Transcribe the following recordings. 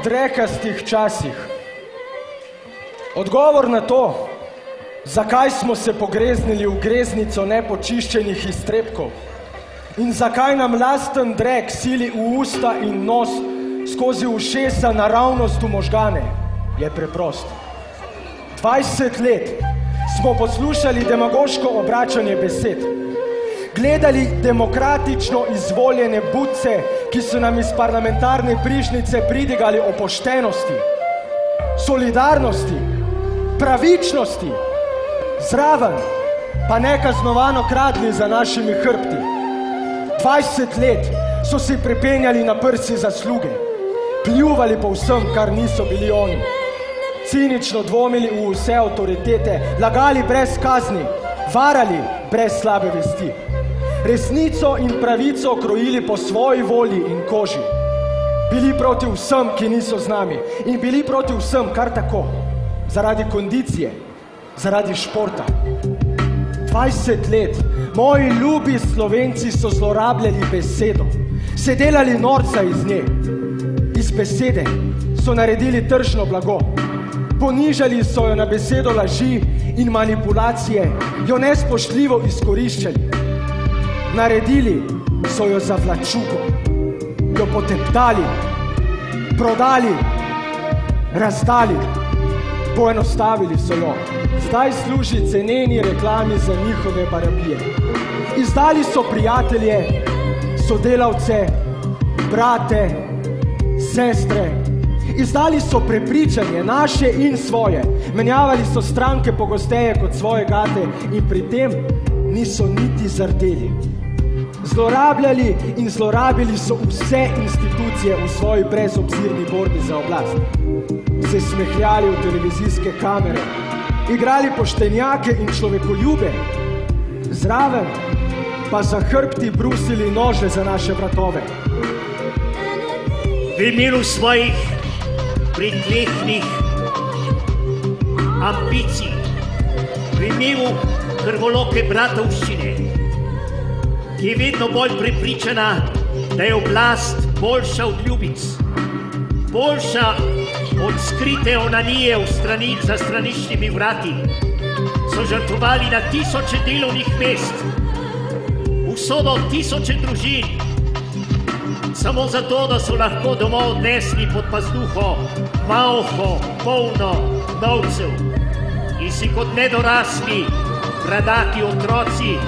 drekastih časih. Odgovor na to, zakaj smo se pogreznili v greznico nepočiščenih iztrebkov in zakaj nam lasten drek sili v usta in nos skozi ušesa naravnost v možgane, je preprost. 20 let smo poslušali demagoško obračanje besed, gledali demokratično izvoljene budce, ki so nam iz parlamentarne prižnice pridigali o poštenosti, solidarnosti, pravičnosti, zraven pa nekaznovano kradli za našimi hrbti. 20 let so si pripenjali na prsi zasluge, pljuvali po vsem, kar niso bili oni, cinično dvomili v vse avtoritete, lagali brez kazni, varali brez slabe vesti, resnico in pravico krojili po svoji volji in koži, bili proti vsem, ki niso z nami, in bili proti vsem kar tako, zaradi kondicije, zaradi športa. 20 let moji ljubi Slovenci so zlorabljali besedo, se delali norca iz nje. Iz besede so naredili tržno blago, ponižali so jo na besedo laži in manipulacije, jo nespoštljivo izkoriščali. Naredili so jo za vlačugo, jo poteptali, prodali, razdali, poenostavili so jo. Zdaj služi ceneni reklami za njihove barabije. Izdali so prijatelje, sodelavce, brate, sestre. Izdali so prepričanje, naše in svoje. Menjavali so stranke pogosteje kot svoje gate in pri tem niso niti zardeli. Zlorabljali in zlorabili so vse institucije v svoji brezobzirni borbi za oblast. Se smehljali v televizijske kamere, igrali poštenjake in človekoljube, zraven pa za hrbti brusili nože za naše bratove. V imenu svojih pritlehnih ambicij, v imenu krvoloke bratovščine, ki je vedno bolj prepričana, da je oblast boljša od ljubic, boljša od skrite onanije za straniščnimi vrati, so žrtvovali na tisoče delovnih mest, usodo tisoče družin, samo zato, da so lahko domov odnesli pod pazduho malho, polno novcev in si kot nedorasli, bradati otroci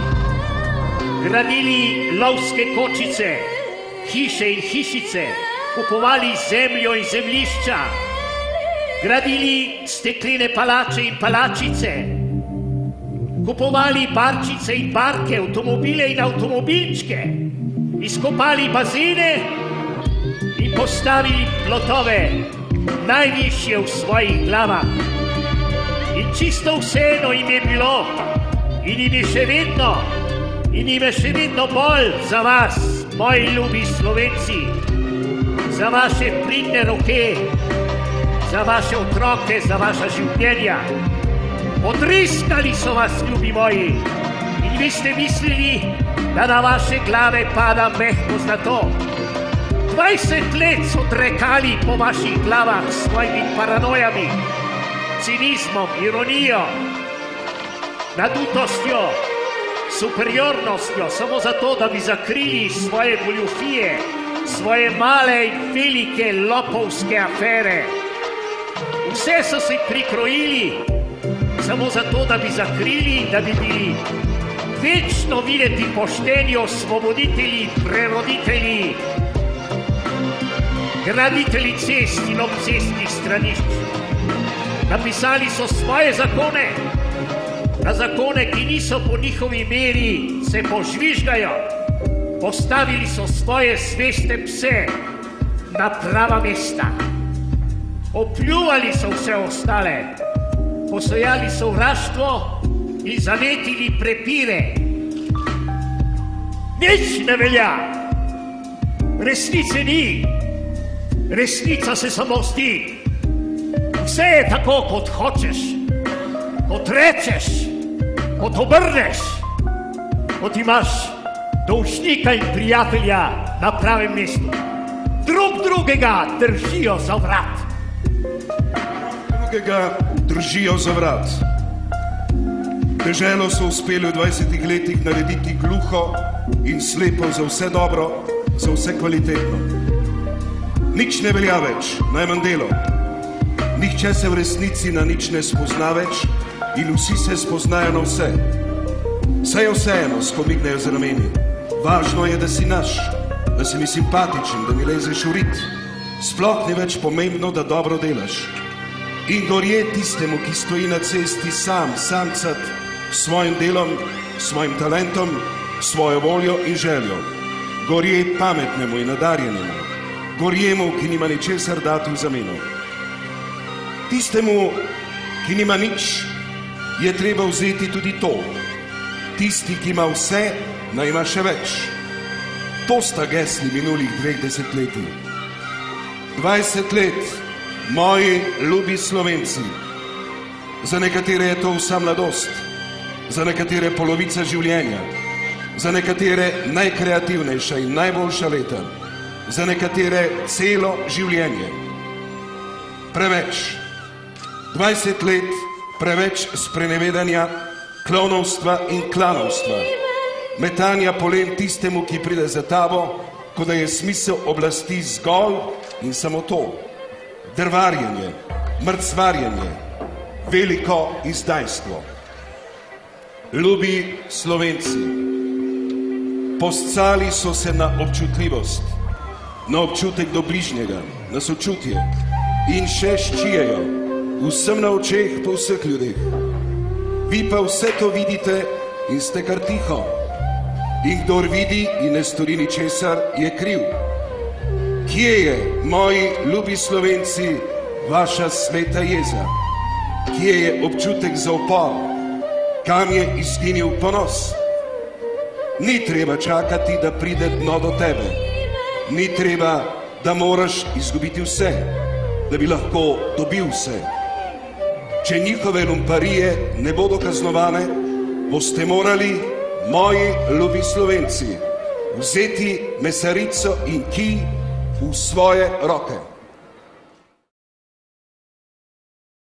gradili lovske kočice, hiše in hišice, kupovali zemljo in zemljišča, gradili steklene palače in palačice, kupovali barčice in barke, avtomobile in avtomobilčke, izkopali bazene in postavili plotove, najvišje v svojih glavah. In čisto vseeno jim je bilo in jim je še vedno bolj za vas, moji ljubi Slovenci, za vaše pridne roke, za vaše otroke, za vaša življenja. Odriskali so vas, ljubi moji, in vi ste mislili, da na vaše glave pada mehko zlato. 20 let so drekali po vaših glavah s svojimi paranojami, cinizmom, ironijo, nadutostjo, superiornostjo, samo zato, da bi zakrili svoje goljufije, svoje male in velike lopovske afere. Vse so se prikrojili, samo zato, da bi zakrili, da bi bili večno videti pošteni osvoboditelji, preroditelji, graditelji cest in obcestnih stranišč. Napisali so svoje zakone, na zakone, ki niso po njihovi meri, se požvižgajo. Postavili so svoje sveste pse na prava mesta. Opljuvali so vse ostale, posejali sovraštvo in zanetili prepire. Nič ne velja, resnice ni, resnica se samo zdi. Vse je tako, kot hočeš, kot rečeš, kot obrneš, kot imaš dolžnika in prijatelja na pravem mestu. drugega držijo za vrat. Drugega držijo za vrat. Deželo so uspeli v 20 letih narediti gluho in slepo za vse dobro, za vse kvalitetno. Nič ne velja več, najmanj delo. Nihče se v resnici na nič ne spozna več in vsi se spoznajo na vse. Vse je vseeno, skomignejo z rameni. Važno je, da si naš, da si mi simpatičen, da mi lezeš v rit. Sploh ni več pomembno, da dobro delaš. In gorje tistemu, ki stoji na cesti samcat, s svojim delom, s svojim talentom, svojo voljo in željo. Gorje pametnemu in nadarjenemu. Gorjemu, ki nima ničesar dati v zameno. Tistemu, ki nima nič, je treba vzeti tudi to. Tisti, ki ima vse, naj ima še več. To sta gesli minulih 2 desetletij. 20 let, moji ljubi Slovenci. Za nekatere je to vsa mladost, za nekatere polovica življenja, za nekatere najkreativnejša in najboljša leta, za nekatere celo življenje. Preveč. 20 let, preveč sprenevedanja, klonovstva in klanovstva. Metanja polen tistemu, ki pride za tabo, kot da je smisel oblasti zgolj in samo to. Drvarjenje, mrcvarjenje, veliko izdajstvo. Ljubi Slovenci, poscali so se na občutljivost, na občutek do bližnjega, na sočutje in še ščijejo, vsem na očeh po vseh ljudeh. Vi pa vse to vidite in ste kar tiho. In kdor vidi in ne stori ničesar, je kriv. Kje je, moji ljubi Slovenci, vaša sveta jeza? Kje je občutek za upor? Kam je izginil ponos? Ni treba čakati, da pride dno do tebe. Ni treba, da moraš izgubiti vse, da bi lahko dobil vse. Če njihove lumparije ne bodo kaznovane, boste morali, moji ljubi Slovenci, vzeti mesarico in kij v svoje roke.